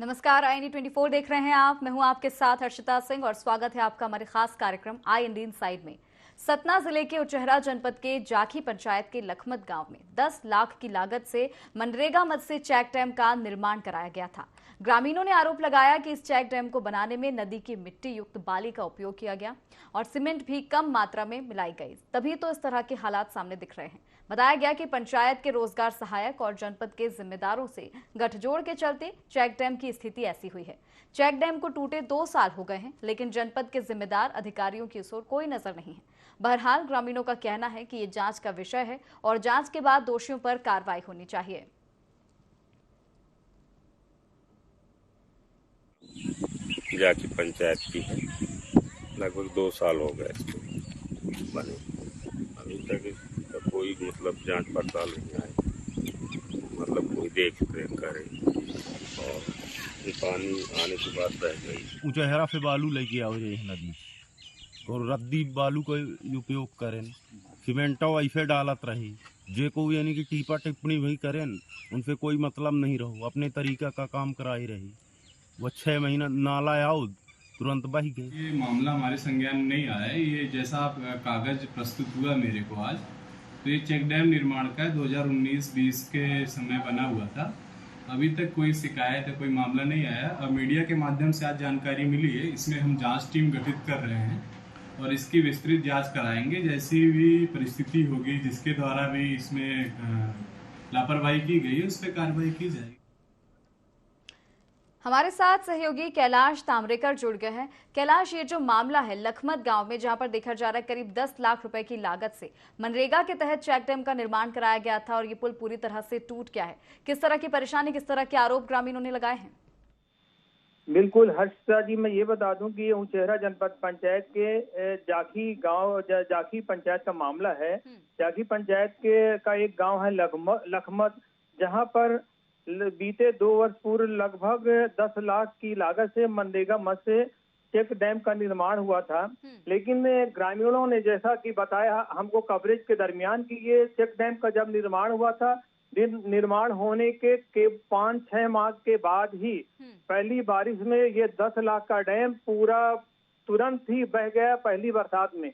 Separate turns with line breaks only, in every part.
नमस्कार, IND24 देख रहे हैं आप। मैं हूं आपके साथ हर्षिता सिंह और स्वागत है आपका हमारे खास कार्यक्रम IND इनसाइड में। सतना जिले के उचेहरा जनपद के जाखी पंचायत के लखमत गांव में 10 लाख की लागत से मनरेगा मद से चेक डैम का निर्माण कराया गया था। ग्रामीणों ने आरोप लगाया कि इस चेक डैम को बनाने में नदी की मिट्टी युक्त बाली का उपयोग किया गया और सीमेंट भी कम मात्रा में मिलाई गई, तभी तो इस तरह के हालात सामने दिख रहे हैं। बताया गया कि पंचायत के रोजगार सहायक और जनपद के जिम्मेदारों से गठजोड़ के चलते चेक डैम की स्थिति ऐसी हुई है। चेक डैम को टूटे 2 साल हो गए हैं, लेकिन जनपद के जिम्मेदार अधिकारियों की ओर कोई नजर नहीं है। बहरहाल ग्रामीणों का कहना है कि ये जांच का विषय है और जांच के बाद दोषियों पर कार्रवाई होनी चाहिए।
जाखी पंचायत की है, लगभग 2 साल हो गए इसको बने। अभी तक इसका कोई जांच पड़ताल नहीं आई, कोई देख रेख करे और पानी आने के बाद बह गई।
उचेहरा से बालू लेके आओ नदी और रद्दी बालू का उपयोग करें, सीमेंटो ऐसे डालत रही जे को यानी कि टीपा टिप्पणी भी करें, उनसे कोई मतलब नहीं रहो, अपने तरीका का काम कराई रही। वो 6 महीना नाला आओ तुरंत बह गए।
ये मामला हमारे संज्ञान में नहीं आया है। ये जैसा कागज प्रस्तुत हुआ मेरे को आज, तो ये चेक डैम निर्माण का 2019-20 के समय बना हुआ था। अभी तक कोई शिकायत या कोई मामला नहीं आया। अब मीडिया के माध्यम से आज जानकारी मिली है, इसमें हम जांच टीम गठित कर रहे हैं और इसकी विस्तृत जांच कराएंगे। जैसी भी परिस्थिति होगी जिसके द्वारा भी इसमें लापरवाही की गई है, उस पर कार्रवाई की जाएगी।
हमारे साथ सहयोगी कैलाश ताम्रेकर जुड़ गए हैं। कैलाश, ये जो मामला है लखमत गांव में, जहां पर देखा जा रहा है करीब 10 लाख रुपए की लागत से मनरेगा के तहत चेक डैम का निर्माण कराया गया था और ये पुल पूरी तरह से टूट गया है। किस तरह की परेशानी, किस तरह के आरोप ग्रामीणों ने लगाए हैं?
बिल्कुल हर्षिता जी, मैं ये बता दूं कि ये उचेहरा जनपद पंचायत के जाखी गांव जाखी पंचायत का मामला है। जाखी पंचायत का एक गांव है लखमत, जहां पर बीते 2 वर्ष पूर्व लगभग 10 लाख की लागत से मनरेगा मद से चेक डैम का निर्माण हुआ था। लेकिन ग्रामीणों ने जैसा कि बताया हमको कवरेज के दरमियान कि ये चेक डैम का जब निर्माण हुआ था, निर्माण होने के 5-6 माह के बाद ही पहली बारिश में ये 10 लाख का डैम पूरा तुरंत ही बह गया पहली बरसात में।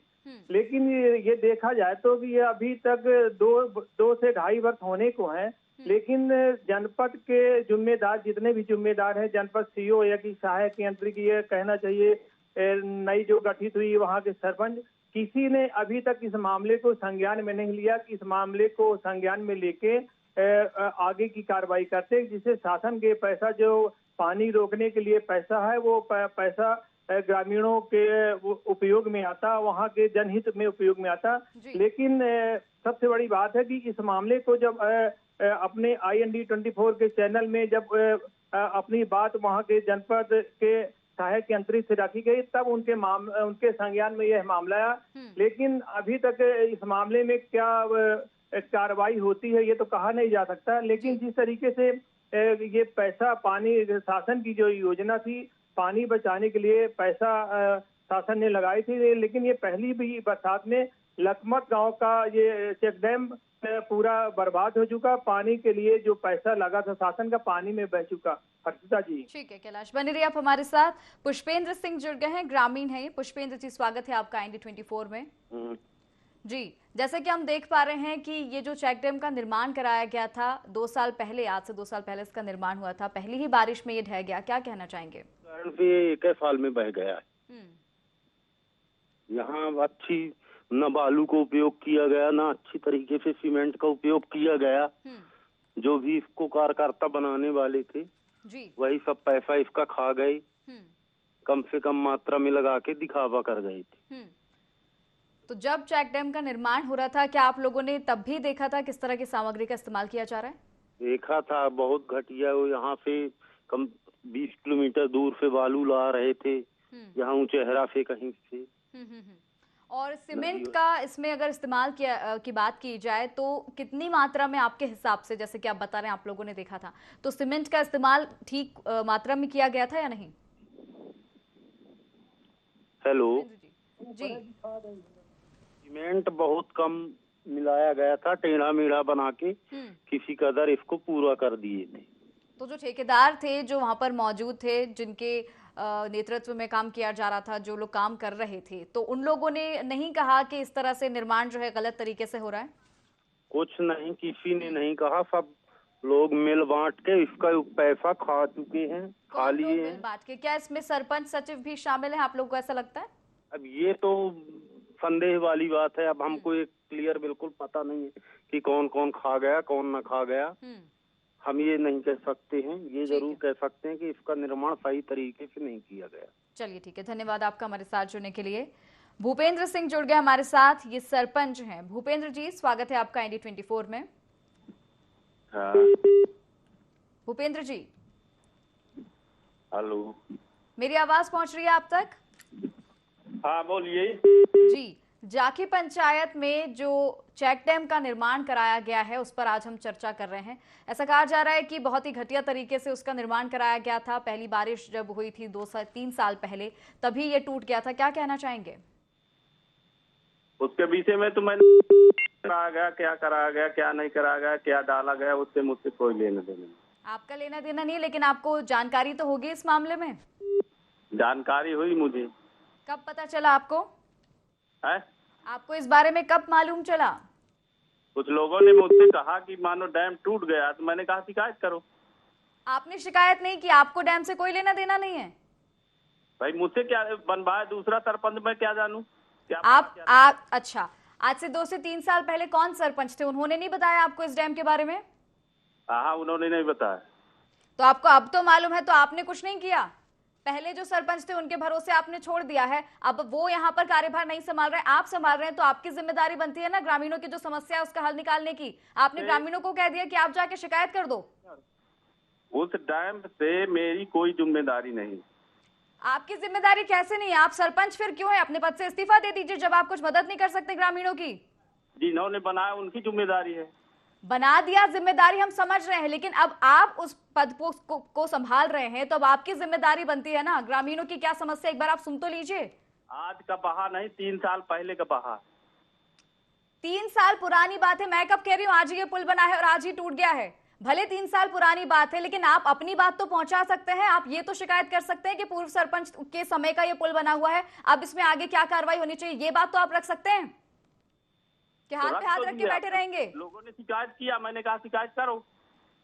लेकिन ये देखा जाए तो कि ये अभी तक 2 से 2.5 वर्ष होने को हैं। लेकिन जनपद के जिम्मेदार, जितने भी जिम्मेदार हैं, जनपद सीओ या कि सहायक यंत्री की, ये कहना चाहिए नई जो गठित हुई वहां के सरपंच, किसी ने अभी तक इस मामले को संज्ञान में नहीं लिया कि इस मामले को संज्ञान में लेके आगे की कार्रवाई करते, जिससे शासन के पैसा जो पानी रोकने के लिए पैसा है वो पैसा ग्रामीणों के उपयोग में आता, वहाँ के जनहित में उपयोग में आता। लेकिन सबसे बड़ी बात है कि इस मामले को जब अपने IND24 के चैनल में जब अपनी बात वहाँ के जनपद के सहायक यंत्री से रखी गई, तब उनके संज्ञान में यह मामला आया। लेकिन अभी तक इस मामले में क्या कार्रवाई होती है ये तो कहा नहीं जा सकता। लेकिन जिस तरीके से ये पैसा पानी, शासन की जो योजना थी पानी बचाने के लिए पैसा शासन ने लगाई थी, लेकिन ये पहली भी बरसात में लखमत गांव का ये चेक डैम पूरा बर्बाद हो चुका। पानी के लिए जो पैसा लगा था शासन का, पानी में बह चुका। हर्षिता जी,
ठीक है कैलाश, बने रहिए आप हमारे साथ। पुष्पेंद्र सिंह जुड़ गए हैं, ग्रामीण है। पुष्पेंद्र जी, स्वागत है आपका IND24 में। जी, जैसे कि हम देख पा रहे हैं कि ये जो चेक डैम का निर्माण कराया गया था 2 साल पहले, आज से 2 साल पहले इसका निर्माण हुआ था, पहली ही बारिश में ये ढह गया, क्या कहना चाहेंगे?
कारण से 1 साल में बह गया है। यहाँ अच्छी न बालू को उपयोग किया गया, ना अच्छी तरीके से सीमेंट का उपयोग किया गया। जो भी इसको कार्यकर्ता बनाने वाले थे
जी,
वही सब पैसा इसका खा गए, कम से कम मात्रा में लगा के दिखावा कर गए थे।
तो जब चेक डैम का निर्माण हो रहा था, क्या आप लोगों ने तब भी देखा था किस तरह की सामग्री का इस्तेमाल किया जा रहा है?
देखा था, बहुत घटिया। वो यहाँ से कम 20 किलोमीटर दूर से बालू ला रहे थे, यहाँ उचेहरा से कहीं से।
और सीमेंट का इसमें अगर इस्तेमाल की बात की जाए तो कितनी मात्रा में आपके हिसाब से, जैसे कि आप बता रहे हैं आप लोगों ने देखा था, तो सीमेंट का इस्तेमाल ठीक मात्रा में किया गया था या नहीं?
हेलो
जी,
सीमेंट बहुत कम मिलाया गया था, टेढ़ा मेढ़ा बना के किसी कदर इसको पूरा कर दिए थे।
तो जो ठेकेदार थे जो वहां पर मौजूद थे, जिनके नेतृत्व में काम किया जा रहा था, जो लोग काम कर रहे थे, तो उन लोगों ने नहीं कहा कि इस तरह से निर्माण जो है गलत तरीके से हो रहा है?
कुछ नहीं, किसी ने नहीं कहा। सब लोग मिल बांट के इसका पैसा खा चुके हैं, खा
कौन लोग
लिए
मिल
हैं।
बांट के? क्या इसमें सरपंच सचिव भी शामिल है? आप लोगों को ऐसा लगता है?
अब ये तो संदेह वाली बात है। अब हमको एक क्लियर बिल्कुल पता नहीं है कि कौन कौन खा गया, कौन न खा गया। हम ये नहीं कह सकते हैं। ये जरूर कह सकते हैं कि इसका निर्माण सही तरीके से नहीं किया गया।
चलिए ठीक है, धन्यवाद आपका हमारे साथ जुड़ने के लिए। भूपेंद्र सिंह जुड़ गए हमारे साथ, ये सरपंच हैं। भूपेंद्र जी, स्वागत है आपका इंडी 24 में।
हाँ।
भूपेंद्र जी,
हेलो,
मेरी आवाज पहुंच रही है आप तक?
हाँ बोलिए।
जी, जाखी पंचायत में जो चेक डैम का निर्माण कराया गया है उस पर आज हम चर्चा कर रहे हैं। ऐसा कहा जा रहा है कि बहुत ही घटिया तरीके से उसका निर्माण कराया गया था। पहली बारिश जब हुई थी 2-3 साल पहले, तभी ये टूट गया था। क्या कहना चाहेंगे?
उसके विषय में तो मैंने कराया गया, क्या कराया गया, क्या नहीं कराया गया, क्या डाला गया, उससे मुझसे कोई लेना देना नहीं।
आपका लेना देना नहीं, लेकिन आपको जानकारी तो होगी इस मामले में?
जानकारी हुई मुझे।
कब पता चला आपको?
है?
आपको इस बारे में कब मालूम चला?
कुछ लोगों ने मुझसे कहा कि मानो डैम टूट गया, तो मैंने कहा शिकायत करो। आपने
शिकायत नहीं की? आपको डैम से कोई लेना देना नहीं है?
भाई मुझसे क्या बनवाया दूसरा सरपंच, मैं क्या जानूं? क्या
आप अच्छा, आज से 2 से 3 साल पहले कौन सरपंच थे? उन्होंने नहीं बताया आपको इस डैम के बारे में?
हाँ, उन्होंने नहीं बताया।
तो आपको अब तो मालूम है, तो आपने कुछ नहीं किया? पहले जो सरपंच थे उनके भरोसे आपने छोड़ दिया है, अब वो यहाँ पर कार्यभार नहीं संभाल रहे, आप संभाल रहे हैं, तो आपकी जिम्मेदारी बनती है ना ग्रामीणों की जो समस्या है उसका हल निकालने की। आपने ग्रामीणों को कह दिया कि आप जाके शिकायत कर दो।
उस डैम से मेरी कोई जिम्मेदारी नहीं।
आपकी जिम्मेदारी कैसे नहीं है? आप सरपंच फिर क्यों है? अपने पद से इस्तीफा दे दीजिए जब आप कुछ मदद नहीं कर सकते ग्रामीणों की।
जिन्होंने बनाया उनकी जिम्मेदारी है।
बना दिया, जिम्मेदारी हम समझ रहे हैं, लेकिन अब आप उस पद को संभाल रहे हैं, तो अब आपकी जिम्मेदारी बनती है ना ग्रामीणों की क्या समस्या, एक बार आप सुन तो लीजिए।
आज का बहा नहीं, 3 साल पहले का बहा।
3 साल पुरानी बात है। मैं कब कह रही हूँ आज ये पुल बना है और आज ही टूट गया है? भले 3 साल पुरानी बात है, लेकिन आप अपनी बात तो पहुंचा सकते हैं। आप ये तो शिकायत कर सकते हैं कि पूर्व सरपंच के समय का ये पुल बना हुआ है, अब इसमें आगे क्या कार्रवाई होनी चाहिए, ये बात तो आप रख सकते हैं कि हाथ पे हाथ रख के बैठे रहेंगे?
लोगों ने शिकायत किया, मैंने कहा शिकायत करो।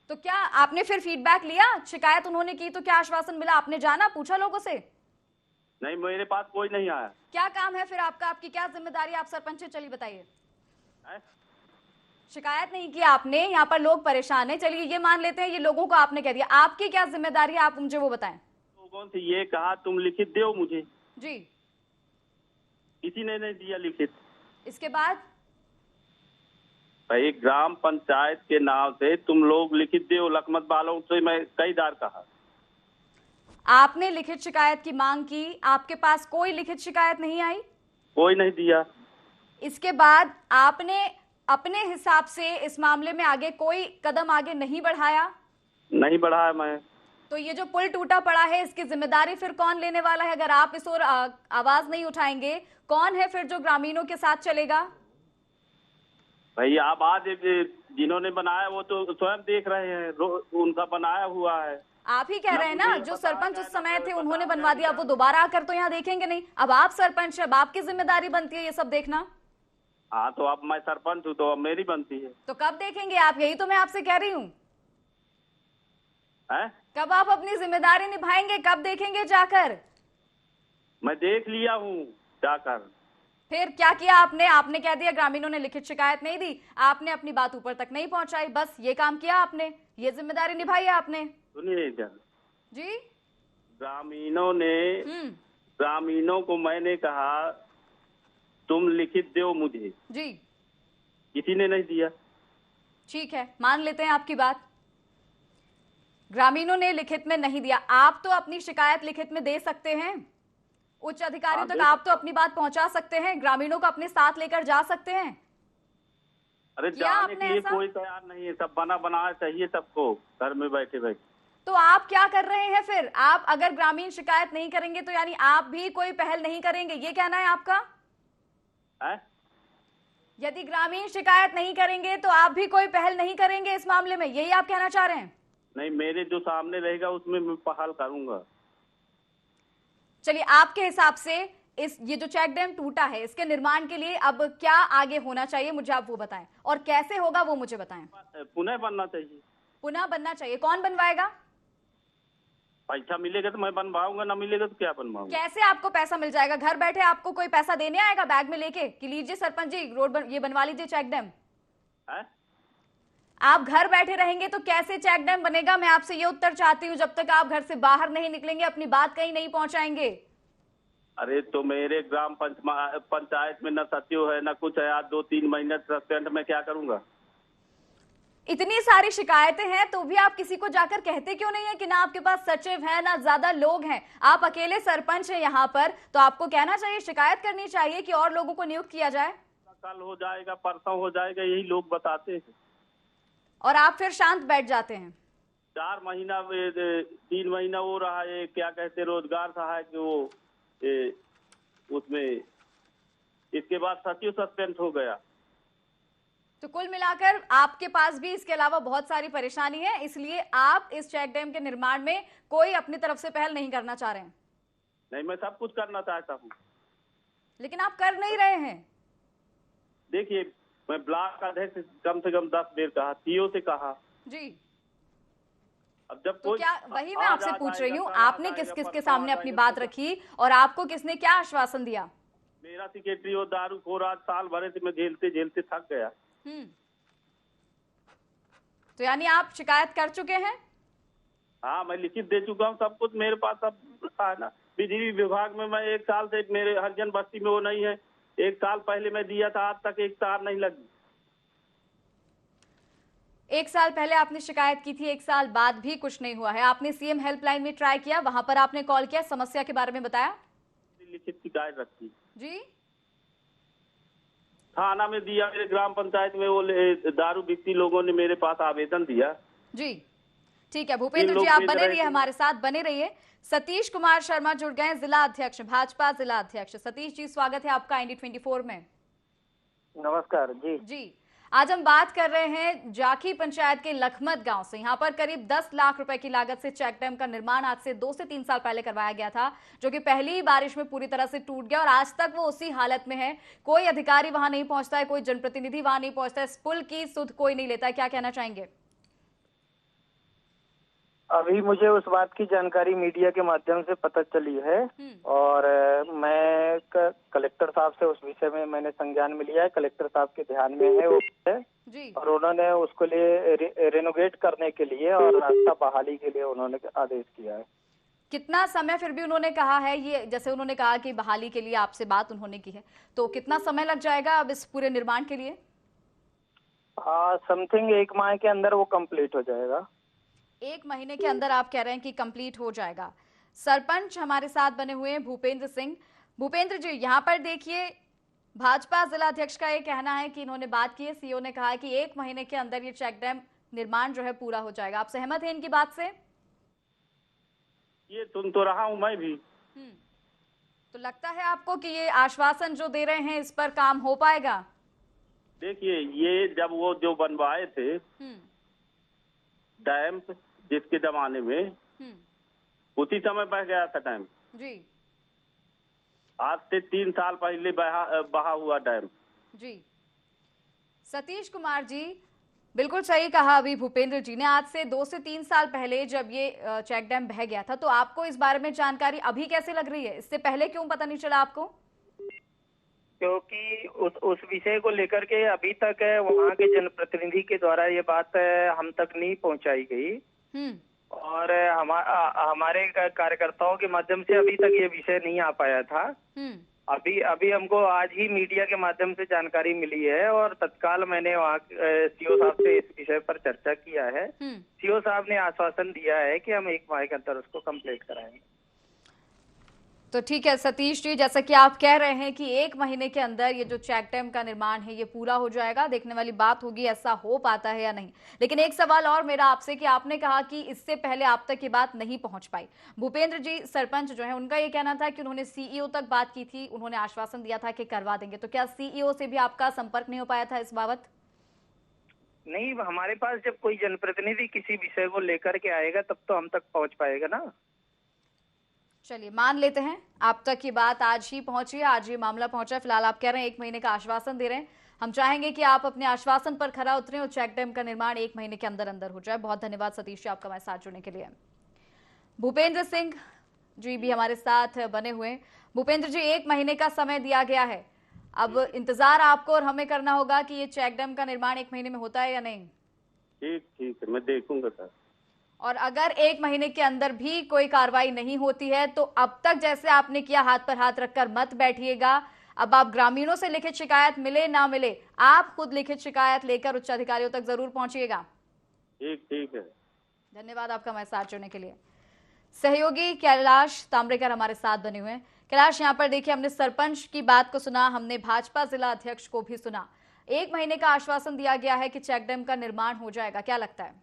तो क्या आपने फिर फीडबैक लिया? शिकायत उन्होंने की तो क्या आश्वासन मिला? आपने जाना, पूछा लोगों से?
नहीं, मेरे पास कोई नहीं आया।
क्या काम है फिर आपका? आपकी क्या जिम्मेदारी? आप सरपंच है, चलिए बताइए। शिकायत नहीं की आपने, यहाँ पर लोग परेशान हैं, चलिए ये मान लेते हैं, ये लोगों को आपने कह दिया, आपकी क्या जिम्मेदारी है? आप मुझे वो बताएं।
लोगों से ये कहा तुम लिखित दो मुझे।
जी।
किसी ने नहीं दिया लिखित।
इसके बाद
भाई ग्राम पंचायत के नाम से तुम लोग लिखित दो, लखमत वालों से मैं कई बार कहा।
आपने लिखित शिकायत की मांग की, आपके पास कोई लिखित शिकायत नहीं आई?
कोई नहीं दिया।
इसके बाद आपने अपने हिसाब से इस मामले में आगे कोई कदम आगे नहीं बढ़ाया?
नहीं बढ़ाया मैं।
तो ये जो पुल टूटा पड़ा है, इसकी जिम्मेदारी फिर कौन लेने वाला है? अगर आप इस ओर आवाज नहीं उठाएंगे, कौन है फिर जो ग्रामीणों के साथ चलेगा?
भाई आप आज जिन्होंने बनाया वो तो स्वयं देख रहे हैं, उनका बनाया हुआ है।
आप ही कह रहे हैं ना, जो सरपंच उस समय थे उन्होंने बनवा दिया, वो दोबारा आकर तो यहाँ देखेंगे नहीं। अब आप सरपंच, अब आपकी जिम्मेदारी बनती है ये सब देखना।
हाँ, तो अब मैं सरपंच हूँ तो अब मेरी बनती है।
तो कब देखेंगे आप? यही तो मैं आपसे कह रही हूँ। कब आप अपनी जिम्मेदारी निभाएंगे? कब देखेंगे जाकर?
मैं देख लिया हूँ जाकर।
फिर क्या किया आपने? आपने कह दिया ग्रामीणों ने लिखित शिकायत नहीं दी, आपने अपनी बात ऊपर तक नहीं पहुंचाई, बस ये काम किया आपने, ये जिम्मेदारी निभाई है आपने।
सुनिए
जी,
ग्रामीणों को मैंने कहा तुम लिखित दो मुझे।
जी।
किसी ने नहीं दिया।
ठीक है, मान लेते हैं आपकी बात, ग्रामीणों ने लिखित में नहीं दिया। आप तो अपनी शिकायत लिखित में दे सकते हैं, उच्च अधिकारियों तक आप तो अपनी बात पहुंचा सकते हैं, ग्रामीणों को अपने साथ लेकर जा सकते हैं।
अरे जाने के लिए कोई तैयार नहीं है, सब बना बनाया चाहिए सबको घर में बैठे बैठे।
तो आप क्या कर रहे हैं फिर? आप अगर ग्रामीण शिकायत नहीं करेंगे तो यानी आप भी कोई पहल नहीं करेंगे, ये कहना है आपका? यदि ग्रामीण शिकायत नहीं करेंगे तो आप भी कोई पहल नहीं करेंगे इस मामले में, यही आप कहना चाह रहे हैं?
नहीं, मेरे जो सामने रहेगा उसमें मैं पहल करूंगा।
चलिए, आपके हिसाब से ये जो चेक डैम टूटा है, इसके निर्माण के लिए अब क्या आगे होना चाहिए, मुझे आप वो बताएं, और कैसे होगा वो मुझे बताएं।
पुनः बनना चाहिए।
पुनः बनना चाहिए। कौन बनवाएगा?
पैसा मिलेगा तो मैं बनवाऊंगा, ना मिलेगा तो क्या बनवाऊंगा।
कैसे आपको पैसा मिल जाएगा? घर बैठे आपको कोई पैसा देने आएगा बैग में लेके कि लीजिए सरपंच जी ये बनवा लीजिए चेक डैम? आप घर बैठे रहेंगे तो कैसे चेक डैम बनेगा? मैं आपसे ये उत्तर चाहती हूँ, जब तक आप घर से बाहर नहीं निकलेंगे, अपनी बात कहीं नहीं पहुंचाएंगे।
अरे तो मेरे ग्राम पंचायत में न सचिव है, न कुछ है। आज 2-3 महीने सस्पेंड, मैं क्या करूंगा?
इतनी सारी शिकायतें हैं तो भी आप किसी को जाकर कहते क्यों नहीं है कि ना आपके पास सचिव है, ना ज्यादा लोग हैं, आप अकेले सरपंच हैं यहाँ पर, तो आपको कहना चाहिए, शिकायत करनी चाहिए कि और लोगों को नियुक्त किया जाए।
कल हो जाएगा, परसों हो जाएगा, यही लोग बताते हैं
और आप फिर शांत बैठ जाते हैं।
4 महीना 3 महीना हो रहा है, क्या कहते रोजगार सहायक वो उसमें, इसके बाद सचिव सस्पेंड हो गया।
तो कुल मिलाकर आपके पास भी इसके अलावा बहुत सारी परेशानी है, इसलिए आप इस चेक डैम के निर्माण में कोई अपनी तरफ से पहल नहीं करना चाह रहे हैं।
नहीं, मैं सब कुछ करना चाहता हूँ,
लेकिन आप कर नहीं रहे हैं।
देखिए, मैं ब्लॉक अध्यक्ष कम से कम 10 बार कहा, सीओ से कहा
जी।
अब जब
तो
कोई
क्या, वही मैं आपसे पूछ रही हूँ, आपने किस किस के सामने अपनी बात रखी और आपको किसने क्या आश्वासन दिया?
मेरा सेक्रेटरी और दारू खोर, आज साल भरे से मैं झेलते झेलते थक गया।
तो यानी आप शिकायत कर चुके हैं?
हाँ, मैं लिखित दे चुका हूँ, सब कुछ मेरे पास सब है ना। बिजली विभाग में मैं 1 साल से, मेरे हरिजन बस्ती में वो नहीं है, 1 साल पहले मैं दिया था, आज तक एक तार नहीं लगी।
1 साल पहले आपने शिकायत की थी, 1 साल बाद भी कुछ नहीं हुआ है। आपने सीएम हेल्पलाइन में ट्राई किया, वहां पर आपने कॉल किया, समस्या के बारे में बताया?
लिखित शिकायत रखी
जी।
थाना में दिया, मेरे ग्राम पंचायत में वो दारू बिकती लोगों ने मेरे पास आवेदन दिया।
जी ठीक है भूपेंद्र जी, आप बने रहिए हमारे साथ, बने रहिए। सतीश कुमार शर्मा जुड़ गए, जिला अध्यक्ष, भाजपा जिला अध्यक्ष। सतीश जी, स्वागत है आपका ND24 में।
नमस्कार जी।
जी, आज हम बात कर रहे हैं जाखी पंचायत के लखमत गांव से। यहाँ पर करीब 10 लाख रुपए की लागत से चेक डैम का निर्माण आज से 2 से 3 साल पहले करवाया गया था, जो कि पहली ही बारिश में पूरी तरह से टूट गया और आज तक वो उसी हालत में है। कोई अधिकारी वहां नहीं पहुंचता है, कोई जनप्रतिनिधि वहां नहीं पहुंचता है, इस पुल की सुध कोई नहीं लेता है। क्या कहना चाहेंगे?
अभी मुझे उस बात की जानकारी मीडिया के माध्यम से पता चली है और मैं कलेक्टर साहब से उस विषय में मैंने संज्ञान में लिया है। कलेक्टर साहब के ध्यान में है वो
जी।
और उन्होंने उसको लिए रेनोवेट करने के लिए और रास्ता बहाली के लिए उन्होंने आदेश किया है।
कितना समय फिर भी उन्होंने कहा है, ये जैसे उन्होंने कहा कि बहाली के लिए आपसे बात उन्होंने की है, तो कितना समय लग जाएगा अब इस पूरे निर्माण के लिए?
समथिंग 1 माह के अंदर वो कंप्लीट हो जाएगा।
1 महीने के अंदर आप कह रहे हैं कि कंप्लीट हो जाएगा। सरपंच हमारे साथ बने हुए हैं भूपेंद्र सिंह। भूपेंद्र जी, यहाँ पर देखिए, भाजपा जिला अध्यक्ष का ये कहना है कि इन्होंने बात की है, सीओ ने कहा है कि 1 महीने के अंदर ये चेक डैम निर्माण जो है पूरा हो जाएगा। आप सहमत हैं इनकी बात से?
ये सुन तो रहा हूँ मैं भी।
तो लगता है आपको कि ये आश्वासन जो दे रहे हैं इस पर काम हो पाएगा?
देखिए, ये जब वो जो बनवाए थे डैम जिसके जमाने में, उसी समय बह गया था डैम
जी।
आज से 3 साल पहले बहा हुआ डैम।
जी सतीश कुमार जी, बिल्कुल सही कहा अभी भूपेंद्र जी ने। आज से 2 से 3 साल पहले जब ये चेक डैम बह गया था, तो आपको इस बारे में जानकारी अभी कैसे लग रही है? इससे पहले क्यों पता नहीं चला आपको?
क्योंकि उस विषय को लेकर के अभी तक वहाँ के जनप्रतिनिधि के द्वारा ये बात हम तक नहीं पहुँचाई गई और हमारे कार्यकर्ताओं के माध्यम से अभी तक ये विषय नहीं आ पाया था। अभी हमको आज ही मीडिया के माध्यम से जानकारी मिली है और तत्काल मैंने वहाँ सीओ साहब से इस विषय पर चर्चा किया है। सीओ साहब ने आश्वासन दिया है कि हम 1 माह के अंदर उसको कंप्लीट कराएंगे।
तो ठीक है सतीश जी, जैसा कि आप कह रहे हैं कि 1 महीने के अंदर ये जो चेक डैम का निर्माण है ये पूरा हो जाएगा। देखने वाली बात होगी ऐसा हो पाता है या नहीं। लेकिन एक सवाल और मेरा आपसे कि आपने कहा कि इससे पहले आप तक ये बात नहीं पहुंच पाई। भूपेंद्र जी, सरपंच जो है, उनका ये कहना था कि उन्होंने सीईओ तक बात की थी, उन्होंने आश्वासन दिया था कि करवा देंगे। तो क्या सीईओ से भी आपका संपर्क नहीं हो पाया था इस बाबत?
नहीं, हमारे पास जब कोई जनप्रतिनिधि किसी विषय को लेकर के आएगा तब तो हम तक पहुंच पाएगा ना।
चलिए मान लेते हैं आप तक ये बात आज ही पहुंची है, आज ये मामला पहुंचा है। फिलहाल आप कह रहे हैं 1 महीने का आश्वासन दे रहे हैं। हम चाहेंगे कि आप अपने आश्वासन पर खरा उतरें और चेक डैम का निर्माण 1 महीने के अंदर अंदर हो जाए। बहुत धन्यवाद सतीश जी आपका हमारे साथ जुड़ने के लिए। भूपेंद्र सिंह जी भी हमारे साथ बने हुए हैं। भूपेंद्र जी, 1 महीने का समय दिया गया है, अब इंतजार आपको और हमें करना होगा कि ये चेक डैम का निर्माण 1 महीने में होता है या नहीं।
ठीक है, मैं देखूंगा सर।
और अगर 1 महीने के अंदर भी कोई कार्रवाई नहीं होती है तो अब तक जैसे आपने किया हाथ पर हाथ रखकर मत बैठिएगा। अब आप ग्रामीणों से लिखित शिकायत मिले ना मिले, आप खुद लिखित शिकायत लेकर उच्च अधिकारियों तक जरूर पहुंचिएगा।
ठीक है।
धन्यवाद आपका हमारे साथ जुड़ने के लिए। सहयोगी कैलाश ताम्रेकर हमारे साथ बने हुए हैं। कैलाश, यहाँ पर देखिए हमने सरपंच की बात को सुना, हमने भाजपा जिला अध्यक्ष को भी सुना। 1 महीने का आश्वासन दिया गया है कि चेक डैम का निर्माण हो जाएगा, क्या लगता है?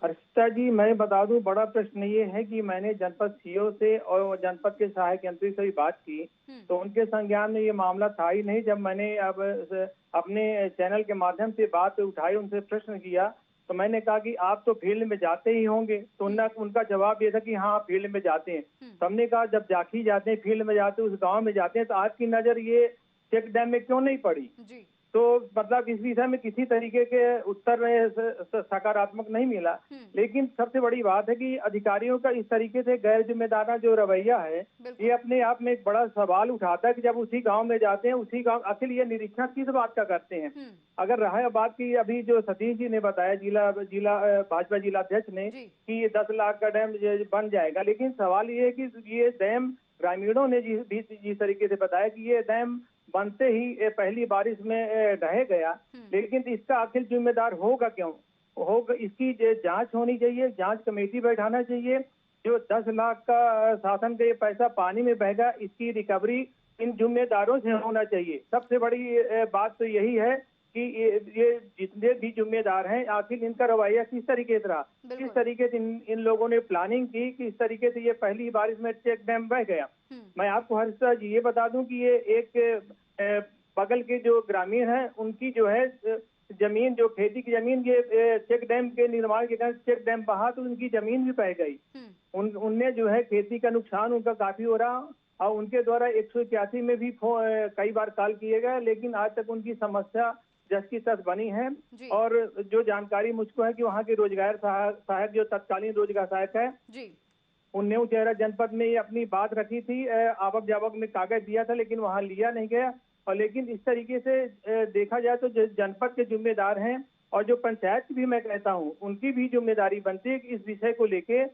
हर्षिता जी, मैं बता दूं, बड़ा प्रश्न ये है कि मैंने जनपद सीओ से और जनपद के सहायक यंत्री से भी बात की तो उनके संज्ञान में ये मामला था ही नहीं। जब मैंने अब अपने चैनल के माध्यम से बात उठाई, उनसे प्रश्न किया, तो मैंने कहा कि आप तो फील्ड में जाते ही होंगे। तो उनका जवाब ये था कि हाँ, फील्ड में जाते हैं। तो हमने कहा जब जाखी जाते हैं, फील्ड में जाते हैं, उस गाँव में जाते हैं, तो आपकी नजर ये चेक डैम में क्यों नहीं पड़ी? तो मतलब इस विषय में किसी तरीके के उत्तर सकारात्मक नहीं मिला। लेकिन सबसे बड़ी बात है कि अधिकारियों का इस तरीके से गैर जिम्मेदाराना जो रवैया है, ये अपने आप में एक बड़ा सवाल उठाता है कि जब उसी गांव में जाते हैं, उसी गांव आखिर ये निरीक्षण किस बात का करते हैं। अगर रहा बात की अभी जो सतीश जी ने बताया, जिला भाजपा जिला अध्यक्ष ने, कि ये 10 लाख का डैम बन जाएगा, लेकिन सवाल ये है कि ये डैम ग्रामीणों ने जिस तरीके से बताया कि ये डैम बनते ही पहली बारिश में ढह गया, लेकिन इसका आखिर जिम्मेदार होगा क्यों? होगा, इसकी जांच होनी चाहिए, जांच कमेटी बैठाना चाहिए। जो 10 लाख का शासन का ये पैसा पानी में बहेगा, इसकी रिकवरी इन जिम्मेदारों से होना चाहिए। सबसे बड़ी बात तो यही है कि ये जितने भी जिम्मेदार हैं, आखिर इनका रवैया किस तरीके से रहा, किस तरीके से इन लोगों ने प्लानिंग की, किस तरीके से ये पहली बारिश में चेक डैम बह गया। मैं आपको हर्षिता जी ये बता दूं कि ये एक बगल के जो ग्रामीण हैं, उनकी जो है जमीन, जो खेती की जमीन, ये चेक डैम के निर्माण के कारण चेक डैम बहा तो उनकी जमीन भी बह गई। उनने जो है खेती का नुकसान उनका काफी हो रहा, और उनके द्वारा 181 में भी कई बार कॉल किए गए, लेकिन आज तक उनकी समस्या जस की तस बनी है। और जो जानकारी मुझको है कि वहाँ के रोजगार सहायक, जो तत्कालीन रोजगार सहायक है, उन्हें चेहरा जनपद में ये अपनी बात रखी थी, आवक जावक में कागज दिया था, लेकिन वहाँ लिया नहीं गया। और लेकिन इस तरीके से देखा जाए तो जनपद के जिम्मेदार हैं, और जो पंचायत भी मैं कहता हूँ उनकी भी जिम्मेदारी बनती है कि इस विषय को लेके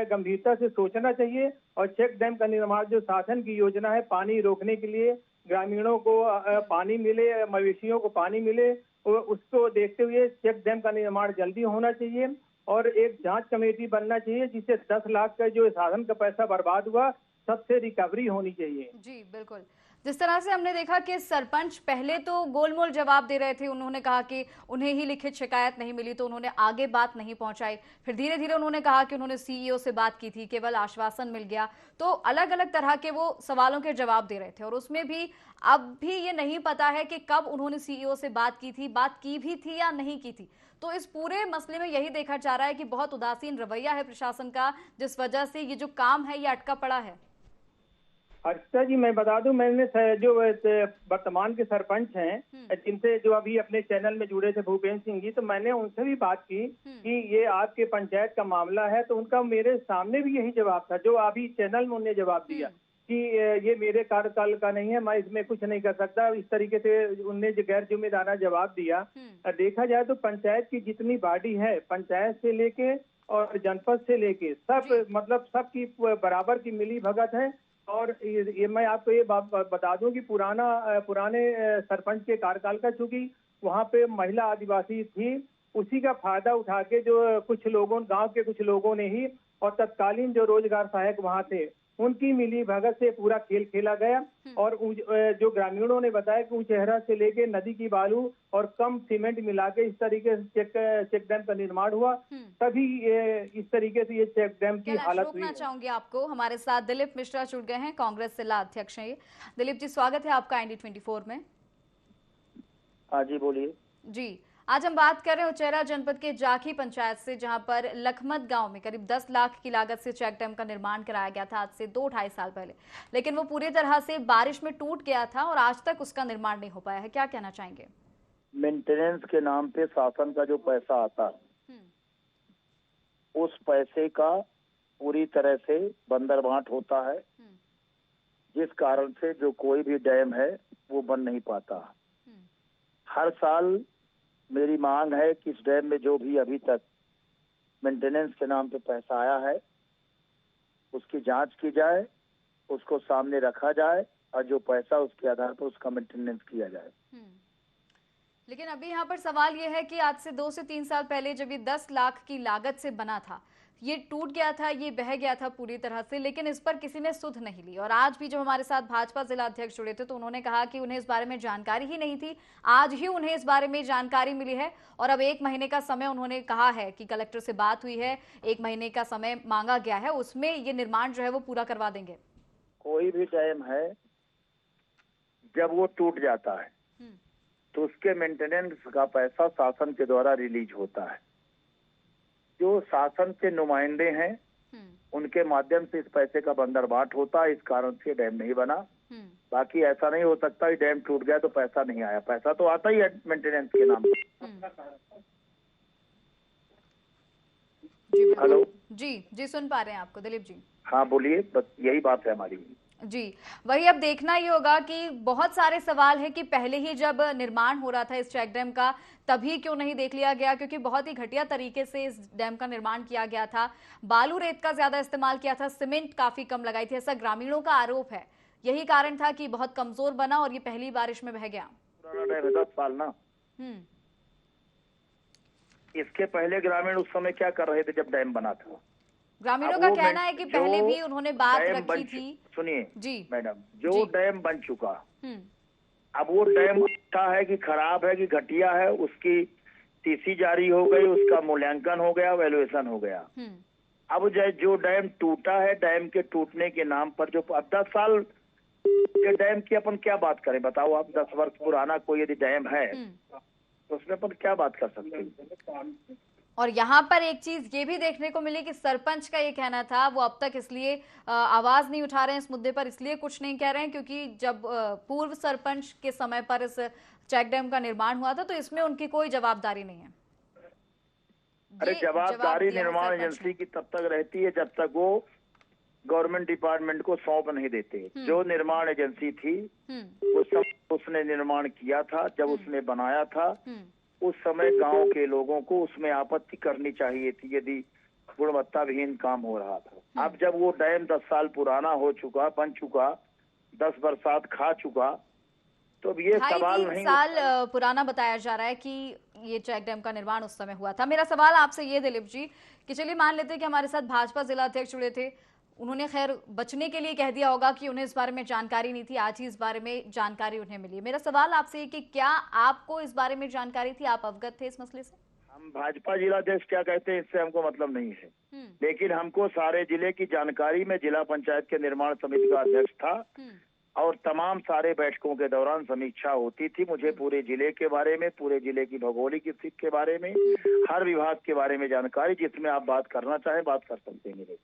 गंभीरता से सोचना चाहिए। और चेक डैम का निर्माण जो शासन की योजना है, पानी रोकने के लिए, ग्रामीणों को पानी मिले, मवेशियों को पानी मिले, उसको देखते हुए चेक डैम का निर्माण जल्दी होना चाहिए। और एक जांच कमेटी बनना चाहिए जिससे 10 लाख का जो साधन का पैसा बर्बाद हुआ, सबसे रिकवरी होनी चाहिए।
जी बिल्कुल। जिस तरह से हमने देखा कि सरपंच पहले तो गोलमोल जवाब दे रहे थे, उन्होंने कहा कि उन्हें ही लिखित शिकायत नहीं मिली तो उन्होंने आगे बात नहीं पहुंचाई। फिर धीरे धीरे उन्होंने कहा कि उन्होंने सीईओ से बात की थी, केवल आश्वासन मिल गया। तो अलग अलग तरह के वो सवालों के जवाब दे रहे थे, और उसमें भी अब भी ये नहीं पता है कि कब उन्होंने सीईओ से बात की थी, बात की भी थी या नहीं की थी। तो इस पूरे मसले में यही देखा जा रहा है कि बहुत उदासीन रवैया है प्रशासन का, जिस वजह से ये जो काम है ये अटका पड़ा है।
हर्षिता जी, मैं बता दूं, मैंने जो वर्तमान के सरपंच हैं, जिनसे जो अभी अपने चैनल में जुड़े थे, भूपेंद्र सिंह जी, तो मैंने उनसे भी बात की कि ये आपके पंचायत का मामला है। तो उनका मेरे सामने भी यही जवाब था जो अभी चैनल में उन्होंने जवाब दिया कि ये मेरे कार्यकाल का नहीं है, मैं इसमें कुछ नहीं कर सकता। इस तरीके से उनने जो गैर जिम्मेदाराना जवाब दिया। देखा जाए तो पंचायत की जितनी बॉडी है, पंचायत से लेके और जनपद से लेके सब, मतलब सबकी बराबर की मिली भगत है। और ये मैं आपको ये बात बता दूं कि पुराने सरपंच के कार्यकाल का, चूंकि वहाँ पे महिला आदिवासी थी, उसी का फायदा उठा के जो कुछ लोगों, गांव के कुछ लोगों ने ही, और तत्कालीन जो रोजगार सहायक वहाँ थे, उनकी मिली भगत से पूरा खेल खेला गया। और जो ग्रामीणों ने बताया कि चेहरा से लेके नदी की बालू और कम सीमेंट मिला के इस तरीके से चेक डैम का निर्माण हुआ, तभी इस तरीके से ये चेक डैम की हालत हुई।
चाहूंगी आपको, हमारे साथ दिलीप मिश्रा जुड़ गए हैं, कांग्रेस जिला अध्यक्ष हैं। दिलीप जी, स्वागत है आपका IND24 में।
हाँ जी, बोलिए।
जी, आज हम बात कर रहे हैं उचेहरा जनपद के जाखी पंचायत से, जहां पर लखमत गांव में करीब 10 लाख की लागत से चेक डैम का निर्माण कराया गया था आज से 2-2.5 साल पहले, लेकिन वो पूरी तरह से बारिश में टूट गया था और आज तक उसका निर्माण नहीं हो पाया है। क्या कहना चाहेंगे?
मेंटेनेंस के नाम पे शासन का जो पैसा आता है उस पैसे का पूरी तरह से बंदरबांट होता है, जिस कारण से जो कोई भी डैम है वो बन नहीं पाता। हर साल मेरी मांग है कि इस डैम में जो भी अभी तक मेंटेनेंस के नाम पे पैसा आया है उसकी जांच की जाए, उसको सामने रखा जाए और जो पैसा उसके आधार पर उसका मेंटेनेंस किया जाए।
लेकिन अभी यहाँ पर सवाल ये है कि आज से 2 से 3 साल पहले जब ये 10 लाख की लागत से बना था, ये टूट गया था, ये बह गया था पूरी तरह से, लेकिन इस पर किसी ने सुध नहीं ली। और आज भी जब हमारे साथ भाजपा जिला अध्यक्ष जुड़े थे तो उन्होंने कहा कि उन्हें इस बारे में जानकारी ही नहीं थी, आज ही उन्हें इस बारे में जानकारी मिली है और अब 1 महीने का समय उन्होंने कहा है कि कलेक्टर से बात हुई है, 1 महीने का समय मांगा गया है, उसमें ये निर्माण जो है वो पूरा करवा देंगे।
कोई भी डैम है जब वो टूट जाता है तो उसके मेंटेनेंस का पैसा शासन के द्वारा रिलीज होता है। जो शासन के नुमाइंदे हैं उनके माध्यम से इस पैसे का बंदरबांट होता है, इस कारण से डैम नहीं बना। बाकी ऐसा नहीं हो सकता कि डैम टूट गया तो पैसा नहीं आया, पैसा तो आता ही है मेंटेनेंस के नाम पर। हेलो
जी सुन पा रहे हैं आपको दिलीप जी।
हाँ बोलिए, बस यही बात है हमारी।
जी, वही अब देखना ये होगा कि बहुत सारे सवाल है कि पहले ही जब निर्माण हो रहा था इस चेक डैम का तभी क्यों नहीं देख लिया गया, क्योंकि बहुत ही घटिया तरीके से इस डैम का निर्माण किया गया था। बालू रेत का ज्यादा इस्तेमाल किया था, सीमेंट काफी कम लगाई थी, ऐसा ग्रामीणों का आरोप है। यही कारण था कि बहुत कमजोर बना और ये पहली बारिश में बह गया।
10 साल ना, इसके पहले ग्रामीण उस समय क्या कर रहे थे जब डैम बना था?
ग्रामीणों का कहना है कि पहले भी उन्होंने बात रखी थी।
सुनिए
जी
मैडम, जो डैम बन चुका, अब वो डैम अच्छा है कि खराब है कि घटिया है, उसकी टीसी जारी हो गई, उसका मूल्यांकन हो गया, वैल्यूएशन हो गया। अब जो डैम टूटा है, डैम के टूटने के नाम पर जो अब 10 साल के डैम की अपन क्या बात करें बताओ आप? 10 वर्ष पुराना कोई यदि डैम है तो उसमें अपन क्या बात कर सकते हैं?
और यहाँ पर एक चीज ये भी देखने को मिली कि सरपंच का ये कहना था, वो अब तक इसलिए आवाज नहीं उठा रहे हैं इस मुद्दे पर, इसलिए कुछ नहीं कह रहे हैं क्योंकि जब पूर्व सरपंच के समय पर इस चेक डैम का निर्माण हुआ था तो इसमें उनकी कोई जवाबदारी नहीं है।
अरे जवाबदारी निर्माण एजेंसी की तब तक रहती है जब तक वो गवर्नमेंट डिपार्टमेंट को सौंप नहीं देते। जो निर्माण एजेंसी थी उसने निर्माण किया था, जब उसने बनाया था उस समय गांव के लोगों को उसमें आपत्ति करनी चाहिए थी यदि गुणवत्ता विहीन काम हो रहा था। अब जब वो डैम 10 साल पुराना हो चुका, बन चुका, 10 बरसात खा चुका, तो अब ये सवाल नहीं।
2.5 साल पुराना बताया जा रहा है कि ये चेक डैम का निर्माण उस समय हुआ था। मेरा सवाल आपसे ये दिलीप जी कि चलिए मान लेते हैं कि हमारे साथ भाजपा जिला अध्यक्ष जुड़े थे, उन्होंने खैर बचने के लिए कह दिया होगा कि उन्हें इस बारे में जानकारी नहीं थी, आज ही इस बारे में जानकारी उन्हें मिली। मेरा सवाल आपसे कि क्या आपको इस बारे में जानकारी थी, आप अवगत थे इस मसले से?
हम भाजपा जिला अध्यक्ष क्या कहते हैं इससे हमको मतलब नहीं है, लेकिन हमको सारे जिले की जानकारी में जिला पंचायत के निर्माण समिति का अध्यक्ष था और तमाम सारे बैठकों के दौरान समीक्षा होती थी। मुझे पूरे जिले के बारे में, पूरे जिले की भौगोलिक स्थिति के बारे में, हर विभाग के बारे में जानकारी, जिसमें आप बात करना चाहें बात कर सकते हैं। मेरे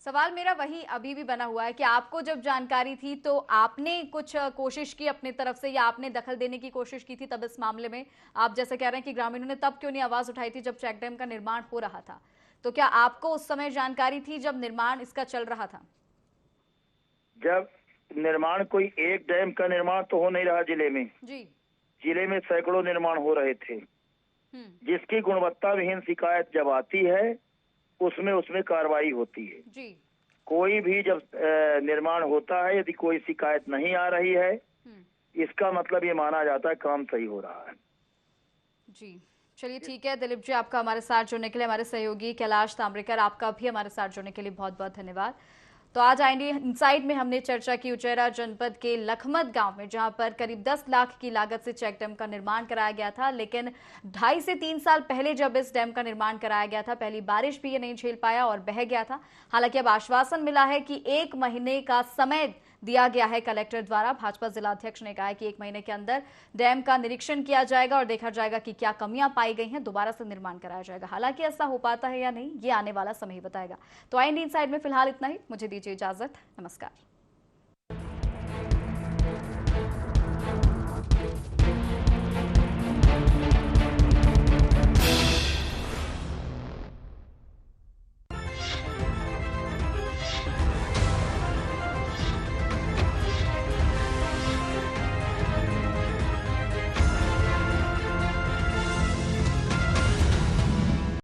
सवाल मेरा वही अभी भी बना हुआ है कि आपको जब जानकारी थी तो आपने कुछ कोशिश की अपनी तरफ से या आपने दखल देने की कोशिश की थी तब इस मामले में? आप जैसे कह रहे हैं कि ग्रामीणों ने तब क्यों नहीं आवाज उठाई थी जब चेक डैम का निर्माण हो रहा था, तो क्या आपको उस समय जानकारी थी जब निर्माण इसका चल रहा था?
जब निर्माण कोई एक डैम का निर्माण तो हो नहीं रहा जिले में जी, जिले में सैकड़ों निर्माण हो रहे थे। जिसकी गुणवत्ता विहीन शिकायत जब आती है उसमें कार्रवाई होती है जी। कोई भी जब निर्माण होता है यदि कोई शिकायत नहीं आ रही है इसका मतलब ये माना जाता है काम सही हो रहा है
जी। चलिए ठीक है दिलीप जी, आपका हमारे साथ जुड़ने के लिए, हमारे सहयोगी कैलाश ताम्रेकर आपका भी हमारे साथ जुड़ने के लिए बहुत बहुत धन्यवाद। तो आज आईएनडी इनसाइड में हमने चर्चा की उचेहरा जनपद के लखमत गांव में, जहां पर करीब 10 लाख की लागत से चेक डैम का निर्माण कराया गया था, लेकिन 2.5 से 3 साल पहले जब इस डैम का निर्माण कराया गया था, पहली बारिश भी ये नहीं झेल पाया और बह गया था। हालांकि अब आश्वासन मिला है कि 1 महीने का समय दिया गया है कलेक्टर द्वारा। भाजपा जिला अध्यक्ष ने कहा है कि 1 महीने के अंदर डैम का निरीक्षण किया जाएगा और देखा जाएगा कि क्या कमियां पाई गई हैं, दोबारा से निर्माण कराया जाएगा। हालांकि ऐसा हो पाता है या नहीं, ये आने वाला समय ही बताएगा। तो आई इंडिया इनसाइड में फिलहाल इतना ही। मुझे दीजिए इजाजत। नमस्कार।